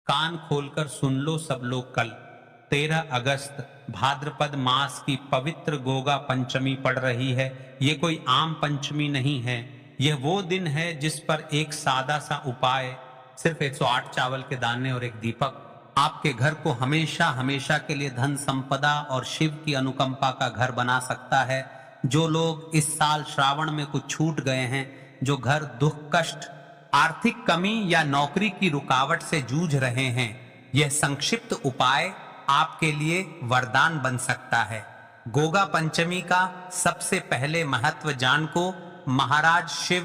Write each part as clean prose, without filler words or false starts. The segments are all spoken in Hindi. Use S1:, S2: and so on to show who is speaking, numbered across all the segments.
S1: कान खोलकर सुन लो सब लोग कल 13 अगस्त भाद्रपद मास की पवित्र गोगा पंचमी पड़ रही है। ये कोई आम पंचमी नहीं है, यह वो दिन है जिस पर एक सादा सा उपाय, सिर्फ 108 चावल के दाने और एक दीपक आपके घर को हमेशा हमेशा के लिए धन संपदा और शिव की अनुकंपा का घर बना सकता है। जो लोग इस साल श्रावण में कुछ छूट गए हैं, जो घर दुख कष्ट आर्थिक कमी या नौकरी की रुकावट से जूझ रहे हैं, यह संक्षिप्त उपाय आपके लिए वरदान बन सकता है। गोगा पंचमी का सबसे पहले महत्व जान को महाराज शिव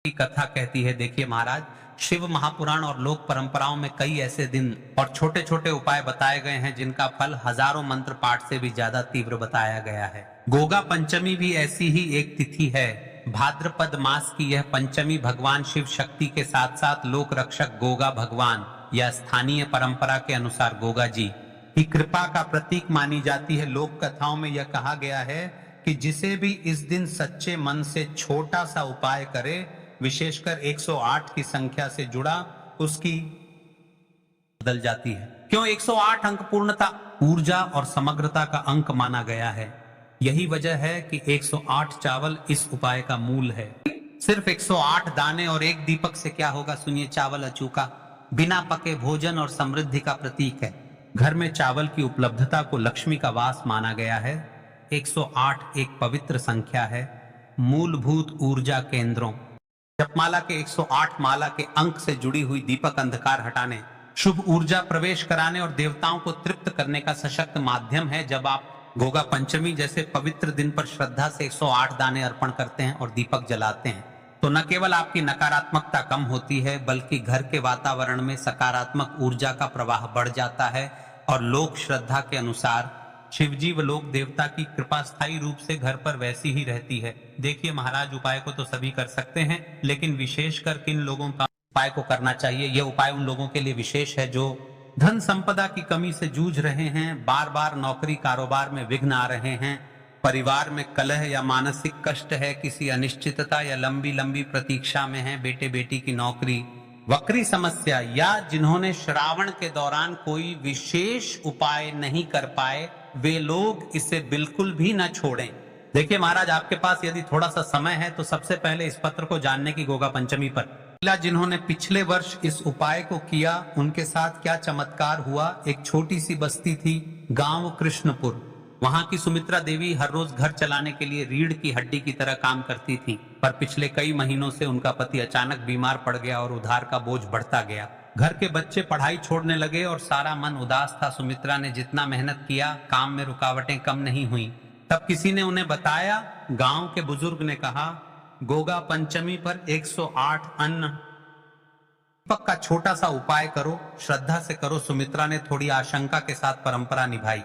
S1: की कथा कहती है। देखिए महाराज, शिव महापुराण और लोक परंपराओं में कई ऐसे दिन और छोटे छोटे उपाय बताए गए हैं जिनका फल हजारों मंत्र पाठ से भी ज्यादा तीव्र बताया गया है। गोगा पंचमी भी ऐसी ही एक तिथि है। भाद्रपद मास की यह पंचमी भगवान शिव शक्ति के साथ साथ लोक रक्षक गोगा भगवान या स्थानीय परंपरा के अनुसार गोगा जी की कृपा का प्रतीक मानी जाती है। लोक कथाओं में यह कहा गया है कि जिसे भी इस दिन सच्चे मन से छोटा सा उपाय करे, विशेषकर 108 की संख्या से जुड़ा, उसकी बदल जाती है। क्यों 108 अंक पूर्णता, ऊर्जा और समग्रता का अंक माना गया है। यही वजह है कि 108 चावल इस उपाय का मूल है। सिर्फ 108 दाने और एक दीपक से क्या होगा, सुनिए। चावल अचूका बिना पके भोजन और समृद्धि का प्रतीक है। घर में चावल की उपलब्धता को लक्ष्मी का वास माना गया है। 108 एक पवित्र संख्या है। मूलभूत ऊर्जा केंद्रों, जपमाला के 108 माला के अंक से जुड़ी हुई दीपक अंधकार हटाने, शुभ ऊर्जा प्रवेश कराने और देवताओं को तृप्त करने का सशक्त माध्यम है। जब आप गोगा पंचमी जैसे पवित्र दिन पर श्रद्धा से 108 दाने अर्पण करते हैं और दीपक जलाते हैं, तो न केवल आपकी नकारात्मकता कम होती है, बल्कि घर के वातावरण में सकारात्मक ऊर्जा का प्रवाह बढ़ जाता है और लोक श्रद्धा के अनुसार शिवजी व लोक देवता की कृपा स्थायी रूप से घर पर वैसी ही रहती है। देखिए महाराज, उपाय को तो सभी कर सकते हैं, लेकिन विशेषकर किन लोगों का उपाय को करना चाहिए। यह उपाय उन लोगों के लिए विशेष है जो धन संपदा की कमी से जूझ रहे हैं, बार बार नौकरी कारोबार में विघ्न आ रहे हैं, परिवार में कलह या मानसिक कष्ट है, किसी अनिश्चितता या लंबी लंबी प्रतीक्षा में है, बेटे बेटी की नौकरी, वक्री समस्या, या जिन्होंने श्रावण के दौरान कोई विशेष उपाय नहीं कर पाए, वे लोग इसे बिल्कुल भी न छोड़ें। देखिए महाराज, आपके पास यदि थोड़ा सा समय है तो सबसे पहले इस पत्र को जानने की गोगा पंचमी पर जिन्होंने पिछले वर्ष इस उपाय को किया, उनके साथ क्या चमत्कार हुआ। एक छोटी सी बस्ती थी, गांव कृष्णपुर। वहां की सुमित्रा देवी हर रोज घर चलाने के लिए रीढ़ की हड्डी की तरह काम करती थी, पर पिछले कई महीनों से उनका पति अचानक बीमार पड़ गया और उधार का बोझ बढ़ता गया। घर के बच्चे पढ़ाई छोड़ने लगे और सारा मन उदास था। सुमित्रा ने जितना मेहनत किया, काम में रुकावटें कम नहीं हुई। तब किसी ने उन्हें बताया, गांव के बुजुर्ग ने कहा, गोगा पंचमी पर 108 अन्न दीपक का छोटा सा उपाय करो, श्रद्धा से करो। सुमित्रा ने थोड़ी आशंका के साथ परंपरा निभाई।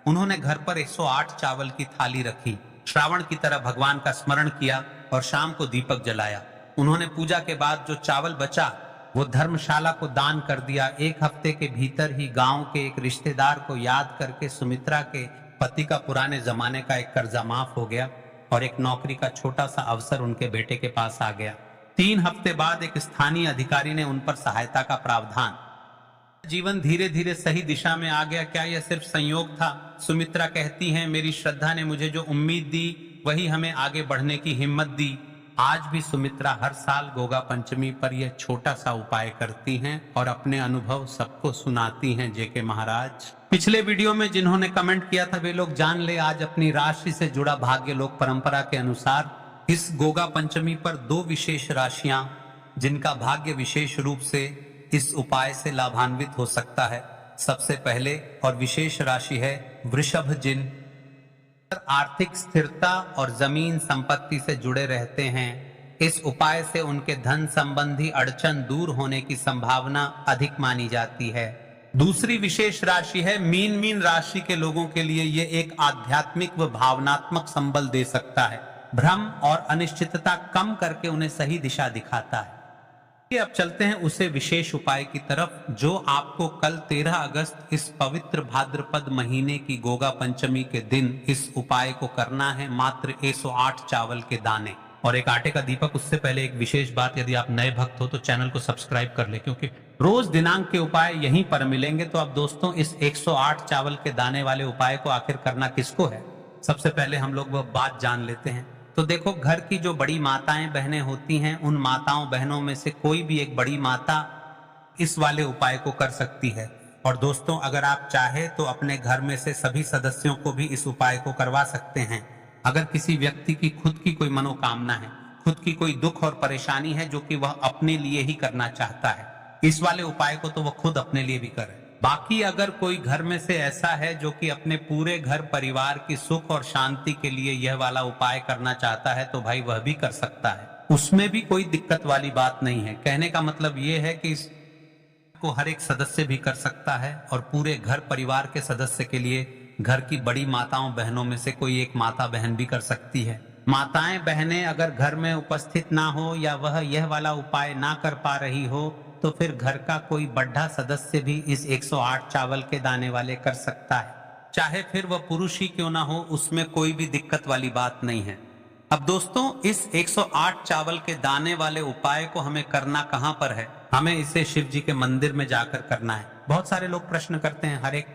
S1: उन्होंने घर पर 108 चावल की थाली रखी, श्रावण की तरह भगवान का स्मरण किया और शाम को दीपक जलाया। उन्होंने पूजा के बाद जो चावल बचा वो धर्मशाला को दान कर दिया। एक हफ्ते के भीतर ही गांव के एक रिश्तेदार को याद करके सुमित्रा के पति का पुराने जमाने का एक कर्जा माफ हो गया और एक नौकरी का छोटा सा अवसर उनके बेटे के पास आ गया। 3 हफ्ते बाद एक स्थानीय अधिकारी ने उन पर सहायता का प्रावधान। जीवन धीरे धीरे सही दिशा में आ गया। क्या यह सिर्फ संयोग था? सुमित्रा कहती हैं, मेरी श्रद्धा ने मुझे जो उम्मीद दी वही हमें आगे बढ़ने की हिम्मत दी। आज भी सुमित्रा हर साल गोगा पंचमी पर यह छोटा सा उपाय करती हैं और अपने अनुभव सबको सुनाती हैं। जेके महाराज, पिछले वीडियो में जिन्होंने कमेंट किया था वे लोग जान ले आज अपनी राशि से जुड़ा भाग्य। लोक परंपरा के अनुसार इस गोगा पंचमी पर 2 विशेष राशियां जिनका भाग्य विशेष रूप से इस उपाय से लाभान्वित हो सकता है। सबसे पहले और विशेष राशि है वृषभ, जिन आर्थिक स्थिरता और जमीन संपत्ति से जुड़े रहते हैं। इस उपाय से उनके धन संबंधी अड़चन दूर होने की संभावना अधिक मानी जाती है। दूसरी विशेष राशि है मीन। मीन राशि के लोगों के लिए ये एक आध्यात्मिक व भावनात्मक संबल दे सकता है, भ्रम और अनिश्चितता कम करके उन्हें सही दिशा दिखाता है। अब चलते हैं उसे विशेष उपाय की तरफ जो आपको कल 13 अगस्त इस पवित्र भाद्रपद महीने की गोगा पंचमी के दिन इस उपाय को करना है। मात्र 108 चावल के दाने और एक आटे का दीपक। उससे पहले एक विशेष बात, यदि आप नए भक्त हो तो चैनल को सब्सक्राइब कर ले, क्योंकि रोज दिनांक के उपाय यहीं पर मिलेंगे। तो अब दोस्तों इस 108 चावल के दाने वाले उपाय को आखिर करना किसको है, सबसे पहले हम लोग वह बात जान लेते हैं। तो देखो, घर की जो बड़ी माताएं बहनें होती हैं, उन माताओं बहनों में से कोई भी एक बड़ी माता इस वाले उपाय को कर सकती है। और दोस्तों, अगर आप चाहे तो अपने घर में से सभी सदस्यों को भी इस उपाय को करवा सकते हैं। अगर किसी व्यक्ति की खुद की कोई मनोकामना है, खुद की कोई दुख और परेशानी है जो कि वह अपने लिए ही करना चाहता है, इस वाले उपाय को तो वह खुद अपने लिए भी करे। बाकी अगर कोई घर में से ऐसा है जो कि अपने पूरे घर परिवार की सुख और शांति के लिए यह वाला उपाय करना चाहता है, तो भाई वह भी कर सकता है, उसमें भी कोई दिक्कत वाली बात नहीं है। कहने का मतलब यह है कि को हर एक सदस्य भी कर सकता है और पूरे घर परिवार के सदस्य के लिए घर की बड़ी माताओं बहनों में से कोई एक माता बहन भी कर सकती है। माताएं बहनें अगर घर में उपस्थित ना हो या वह यह वाला उपाय ना कर पा रही हो, तो फिर घर का कोई बड़ा सदस्य भी इस 108 चावल के दाने वाले कर सकता है, चाहे फिर वह पुरुष ही क्यों ना हो, उसमें कोई भी दिक्कत वाली बात नहीं है। अब दोस्तों, इस 108 चावल के दाने वाले उपाय को हमें करना कहां पर है? हमें इसे शिव जी के मंदिर में जाकर करना है। बहुत सारे लोग प्रश्न करते हैं, हर एक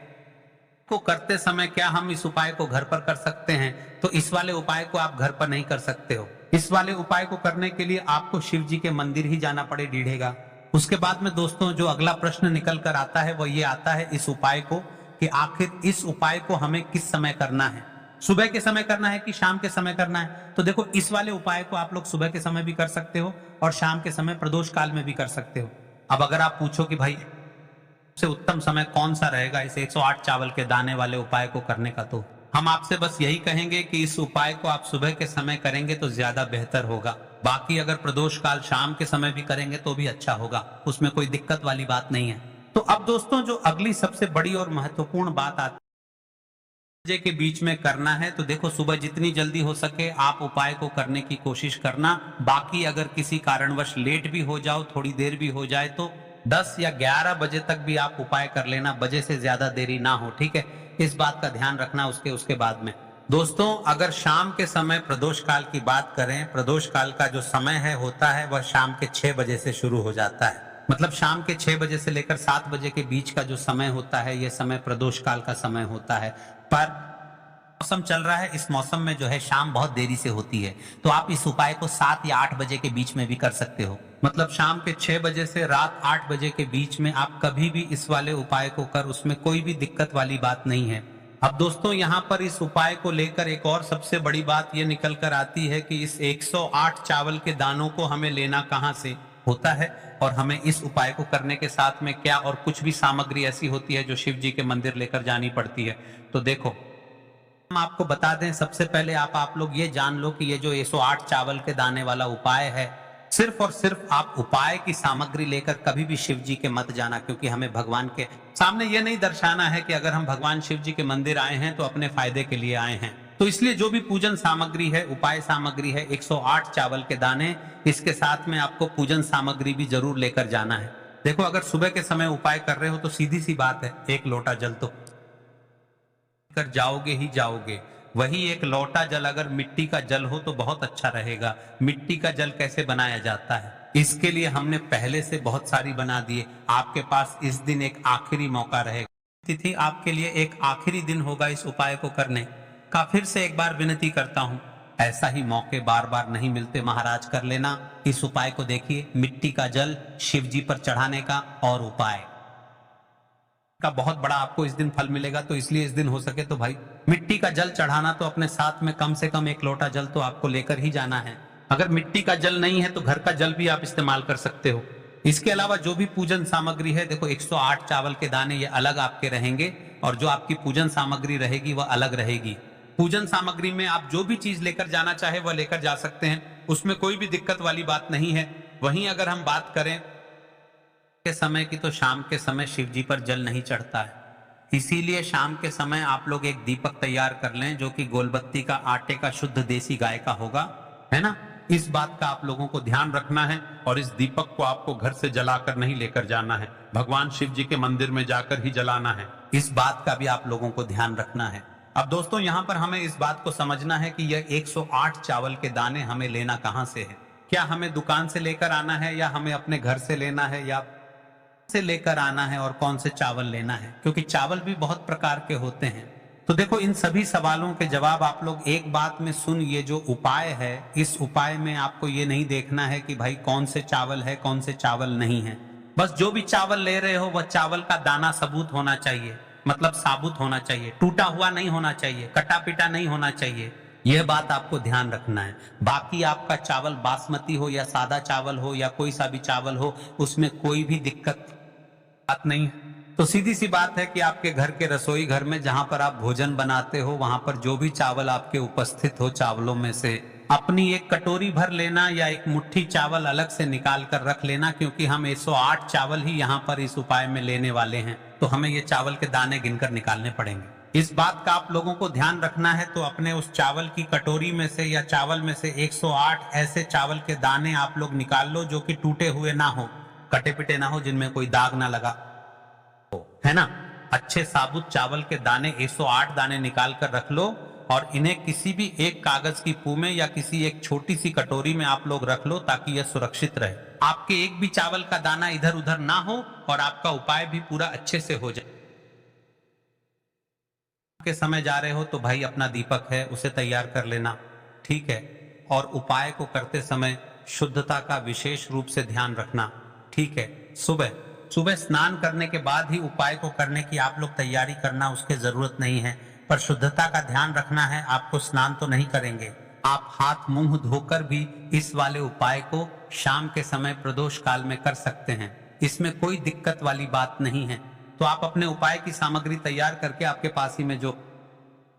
S1: को करते समय क्या हम इस उपाय को घर पर कर सकते हैं? तो इस वाले उपाय को आप घर पर नहीं कर सकते हो। इस वाले उपाय को करने के लिए आपको शिव जी के मंदिर ही जाना पड़ेगा। उसके बाद में दोस्तों जो अगला प्रश्न निकल कर आता है वो ये आता है इस उपाय को, कि आखिर इस उपाय को हमें किस समय करना है, सुबह के समय करना है कि शाम के समय करना है? तो देखो, इस वाले उपाय को आप लोग सुबह के समय भी कर सकते हो और शाम के समय प्रदोष काल में भी कर सकते हो। अब अगर आप पूछो कि भाई सबसे उत्तम समय कौन सा रहेगा इस 108 चावल के दाने वाले उपाय को करने का, तो हम आपसे बस यही कहेंगे कि इस उपाय को आप सुबह के समय करेंगे तो ज्यादा बेहतर होगा। बाकी अगर प्रदोष काल शाम के समय भी करेंगे तो भी अच्छा होगा, उसमें कोई दिक्कत वाली बात नहीं है। तो अब दोस्तों जो अगली सबसे बड़ी और महत्वपूर्ण बात आती बजे के बीच में करना है, तो देखो सुबह जितनी जल्दी हो सके आप उपाय को करने की कोशिश करना। बाकी अगर किसी कारणवश लेट भी हो जाओ, थोड़ी देर भी हो जाए, तो 10 या 11 बजे तक भी आप उपाय कर लेना, बजे से ज्यादा देरी ना हो, ठीक है? इस बात का ध्यान रखना उसके बाद में। दोस्तों अगर शाम के समय प्रदोष काल की बात करें, प्रदोष काल का जो समय है होता है वह शाम के 6 बजे से शुरू हो जाता है। मतलब शाम के 6 बजे से लेकर 7 बजे के बीच का जो समय होता है, यह समय प्रदोष काल का समय होता है। पर मौसम चल रहा है, इस मौसम में जो है शाम बहुत देरी से होती है, तो आप इस उपाय को 7 या 8 बजे के बीच में भी कर सकते हो। मतलब शाम के 6 बजे से रात 8 बजे के बीच में आप कभी भी इस वाले उपाय को कर, उसमें कोई भी दिक्कत वाली बात नहीं है। अब दोस्तों यहाँ पर इस उपाय को लेकर एक और सबसे बड़ी बात यह निकल कर आती है कि इस 108 चावल के दानों को हमें लेना कहाँ से होता है और हमें इस उपाय को करने के साथ में क्या और कुछ भी सामग्री ऐसी होती है जो शिव जी के मंदिर लेकर जानी पड़ती है। तो देखो हम आपको बता दें, सबसे पहले आप लोग ये जान लो कि ये जो 108 चावल के दाने वाला उपाय है, सिर्फ और सिर्फ आप उपाय की सामग्री लेकर कभी भी शिव जी के मत जाना, क्योंकि हमें भगवान के सामने ये नहीं दर्शाना है कि अगर हम भगवान शिव जी के मंदिर आए हैं तो अपने फायदे के लिए आए हैं। तो इसलिए जो भी पूजन सामग्री है, उपाय सामग्री है, 108 चावल के दाने, इसके साथ में आपको पूजन सामग्री भी जरूर लेकर जाना है। देखो अगर सुबह के समय उपाय कर रहे हो तो सीधी सी बात है, एक लोटा जल तो कर जाओगे ही जाओगे। वही एक लोटा जल अगर मिट्टी का जल हो तो बहुत अच्छा रहेगा। मिट्टी का जल कैसे बनाया जाता है, इसके लिए हमने पहले से बहुत सारी बना दिए। आपके पास इस दिन एक आखिरी मौका रहेगा, तिथि आपके लिए एक आखिरी दिन होगा इस उपाय को करने का। फिर से एक बार विनती करता हूं, ऐसा ही मौके बार बार नहीं मिलते महाराज, कर लेना इस उपाय को। देखिए मिट्टी का जल शिव जी पर चढ़ाने का और उपाय का बहुत बड़ा आपको इस दिन फल मिलेगा, तो इसलिए इस दिन हो सके तो भाई मिट्टी का जल चढ़ाना, तो अपने साथ में कम से कम एक लोटा जल तो आपको लेकर ही जाना है। अगर मिट्टी का जल नहीं है तो घर का जल भी आप इस्तेमाल कर सकते हो। इसके अलावा जो भी पूजन सामग्री है, देखो 108 चावल के दाने ये अलग आपके रहेंगे और जो आपकी पूजन सामग्री रहेगी वह अलग रहेगी। पूजन सामग्री में आप जो भी चीज लेकर जाना चाहे वह लेकर जा सकते हैं, उसमें कोई भी दिक्कत वाली बात नहीं है। वहीं अगर हम बात करें के समय की, तो शाम के समय शिव जी पर जल नहीं चढ़ता है, इसीलिए शाम के समय आप लोग एक दीपक तैयार कर लें जो कि गोलबत्ती का, आटे का, शुद्ध देसी गाय का होगा, है ना? इस बात का आप लोगों को ध्यान रखना है और इस दीपक को आपको घर से जलाकर नहीं लेकर जाना है, भगवान शिव जी के मंदिर में जाकर ही जलाना है। इस बात का भी आप लोगों को ध्यान रखना है। अब दोस्तों यहाँ पर हमें इस बात को समझना है कि यह 108 चावल के दाने हमें लेना कहाँ से है। क्या हमें दुकान से लेकर आना है या हमें अपने घर से लेना है, या से लेकर आना है और कौन से चावल लेना है, क्योंकि चावल भी बहुत प्रकार के होते हैं। तो देखो, इन सभी सवालों के जवाब आप लोग एक बात में सुन, ये जो उपाय है, इस उपाय में आपको ये नहीं देखना है कि भाई कौन से चावल है कौन से चावल नहीं है। बस जो भी चावल ले रहे हो वह चावल का दाना सबूत होना चाहिए, मतलब साबुत होना चाहिए, टूटा हुआ नहीं होना चाहिए, कटा पिटा नहीं होना चाहिए। यह बात आपको ध्यान रखना है। बाकी आपका चावल बासमती हो या सादा चावल हो या कोई सा भी चावल हो, उसमें कोई भी दिक्कत बात नहीं है। तो सीधी सी बात है कि आपके घर के रसोई घर में जहां पर आप भोजन बनाते हो, वहां पर जो भी चावल आपके उपस्थित हो, चावलों में से अपनी एक कटोरी भर लेना या एक मुट्ठी चावल अलग से निकाल कर रख लेना, क्योंकि हम 108 चावल ही यहाँ पर इस उपाय में लेने वाले हैं, तो हमें ये चावल के दाने गिनकर निकालने पड़ेंगे। इस बात का आप लोगों को ध्यान रखना है। तो अपने उस चावल की कटोरी में से या चावल में से 108 ऐसे चावल के दाने आप लोग निकाल लो जो कि टूटे हुए ना हो, कटे पिटे ना हो, जिनमें कोई दाग ना लगा है ना। अच्छे साबुत चावल के दाने 108 दाने निकाल कर रख लो और इन्हें किसी भी एक कागज की पू में या किसी एक छोटी सी कटोरी में आप लोग रख लो, ताकि यह सुरक्षित रहे। आपके एक भी चावल का दाना इधर उधर ना हो और आपका उपाय भी पूरा अच्छे से हो जाए। के समय जा रहे हो तो भाई अपना दीपक है उसे तैयार कर लेना, ठीक है। और उपाय को करते समय शुद्धता का विशेष रूप से ध्यान रखना, ठीक है। सुबह सुबह स्नान करने के बाद ही उपाय को करने की आप लोग तैयारी करना, उसकी जरूरत नहीं है, पर शुद्धता का ध्यान रखना है। आपको स्नान तो नहीं करेंगे, आप हाथ मुंह धोकर भी इस वाले उपाय को शाम के समय प्रदोष काल में कर सकते हैं, इसमें कोई दिक्कत वाली बात नहीं है। तो आप अपने उपाय की सामग्री तैयार करके आपके पास ही में जो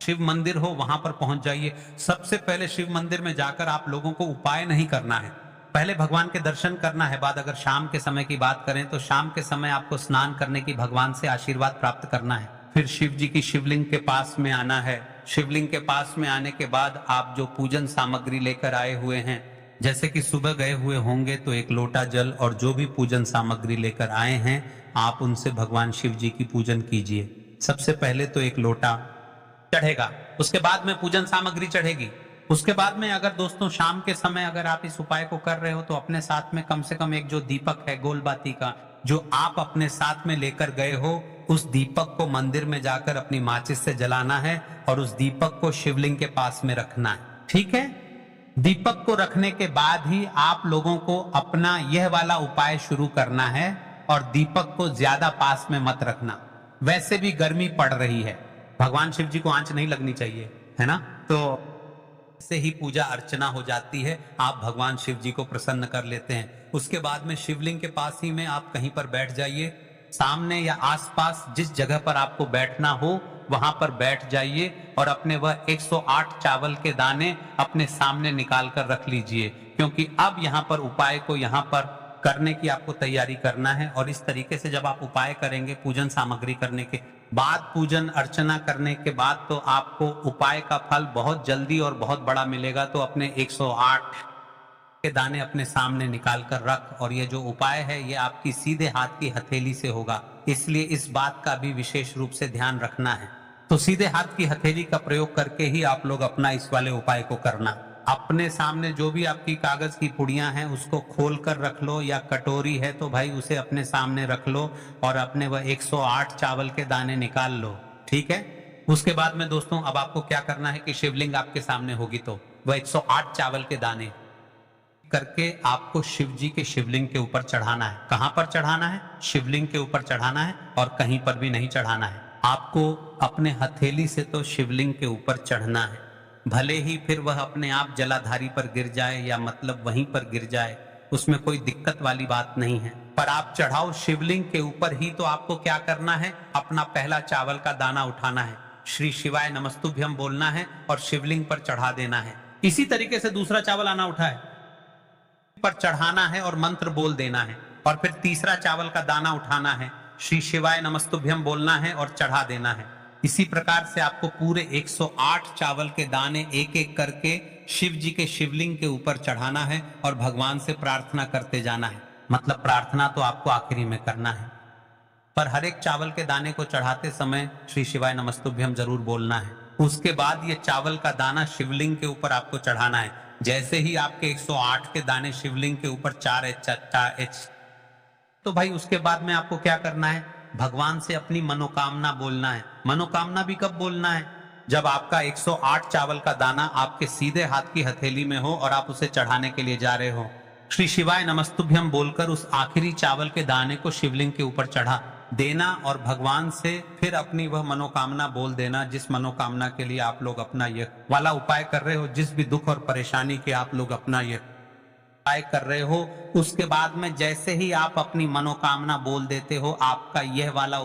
S1: शिव मंदिर हो वहां पर पहुंच जाइए। सबसे पहले शिव मंदिर में जाकर आप लोगों को उपाय नहीं करना है, पहले भगवान के दर्शन करना है। बाद अगर शाम के समय की बात करें तो शाम के समय आपको स्नान करने की भगवान से आशीर्वाद प्राप्त करना है। फिर शिव जी की शिवलिंग के पास में आना है। शिवलिंग के पास में आने के बाद आप जो पूजन सामग्री लेकर आए हुए हैं, जैसे कि सुबह गए हुए होंगे तो एक लोटा जल और जो भी पूजन सामग्री लेकर आए हैं आप उनसे भगवान शिव जी की पूजन कीजिए। सबसे पहले तो एक लोटा चढ़ेगा, उसके बाद में पूजन सामग्री चढ़ेगी। उसके बाद में अगर दोस्तों शाम के समय अगर आप इस उपाय को कर रहे हो तो अपने साथ में कम से कम एक जो दीपक है गोलबाती का, जो आप अपने साथ में लेकर गए हो, उस दीपक को मंदिर में जाकर अपनी माचिस से जलाना है और उस दीपक को शिवलिंग के पास में रखना है, ठीक है। दीपक को रखने के बाद ही आप लोगों को अपना यह वाला उपाय शुरू करना है और दीपक को ज्यादा पास में मत रखना। वैसे भी गर्मी पड़ रही है, भगवान शिव जी को आंच नहीं लगनी चाहिए, है ना। तो से ही पूजा अर्चना हो जाती है, आप भगवान शिव जी को प्रसन्न कर लेते हैं। उसके बाद में शिवलिंग के पास ही में आप कहीं पर बैठ जाइए, सामने या आसपास जिस जगह पर आपको बैठना हो वहां पर बैठ जाइए और अपने वह 108 चावल के दाने अपने सामने निकाल कर रख लीजिए, क्योंकि अब यहाँ पर उपाय को यहाँ पर करने की आपको तैयारी करना है। और इस तरीके से जब आप उपाय करेंगे पूजन सामग्री करने के बाद, पूजन अर्चना करने के बाद, तो आपको उपाय का फल बहुत जल्दी और बहुत बड़ा मिलेगा। तो अपने 108 के दाने अपने सामने निकाल कर रख, और ये जो उपाय है ये आपकी सीधे हाथ की हथेली से होगा, इसलिए इस बात का भी विशेष रूप से ध्यान रखना है। तो सीधे हाथ की हथेली का प्रयोग करके ही आप लोग अपना इस वाले उपाय को करना। अपने सामने जो भी आपकी कागज की पुड़ियां हैं उसको खोल कर रख लो, या कटोरी है तो भाई उसे अपने सामने रख लो और अपने वह 108 चावल के दाने निकाल लो, ठीक है। उसके बाद में दोस्तों अब आपको क्या करना है कि शिवलिंग आपके सामने होगी तो वह 108 चावल के दाने करके आपको शिव जी के शिवलिंग के ऊपर चढ़ाना है। कहां पर चढ़ाना है? शिवलिंग के ऊपर चढ़ाना है और कहीं पर भी नहीं चढ़ाना है। आपको अपने हथेली से तो शिवलिंग के ऊपर चढ़ना है, भले ही फिर वह अपने आप जलाधारी पर गिर जाए या मतलब वहीं पर गिर जाए, उसमें कोई दिक्कत वाली बात नहीं है, पर आप चढ़ाओ शिवलिंग के ऊपर ही। तो आपको क्या करना है, अपना पहला चावल का दाना उठाना है, श्री शिवाय नमस्तुभ्यम बोलना है और शिवलिंग पर चढ़ा देना है। इसी तरीके से दूसरा चावल आना उठाए पर चढ़ाना है और मंत्र बोल देना है, और फिर तीसरा चावल का दाना उठाना है, श्री शिवाय नमस्तुभ्यम बोलना है और चढ़ा देना है। इसी प्रकार से आपको पूरे 108 चावल के दाने एक एक करके शिव जी के शिवलिंग के ऊपर चढ़ाना है और भगवान से प्रार्थना करते जाना है। मतलब प्रार्थना तो आपको आखिरी में करना है, पर हर एक चावल के दाने को चढ़ाते समय श्री शिवाय नमस्तुभ्यम जरूर बोलना है। उसके बाद ये चावल का दाना शिवलिंग के ऊपर आपको चढ़ाना है। जैसे ही आपके 108 के दाने शिवलिंग के ऊपर तो भाई उसके बाद में आपको क्या करना है, भगवान से अपनी मनोकामना बोलना है। मनोकामना भी कब बोलना है, जब आपका 108 चावल का दाना आपके सीधे हाथ की हथेली में हो और आप उसे चढ़ाने के लिए जा रहे हो। श्री शिवाय नमस्तुभ्यम बोलकर उस आखिरी चावल के दाने को शिवलिंग के ऊपर चढ़ा देना और भगवान से फिर अपनी वह मनोकामना बोल देना, जिस मनोकामना के लिए आप लोग अपना यह वाला उपाय कर रहे हो, जिस भी दुख और परेशानी के आप लोग अपना यह उपाय कर रहे हो। उसके बाद में जैसे ही आप अपनी मनोकामना बोल देते हो, आपका यह वाला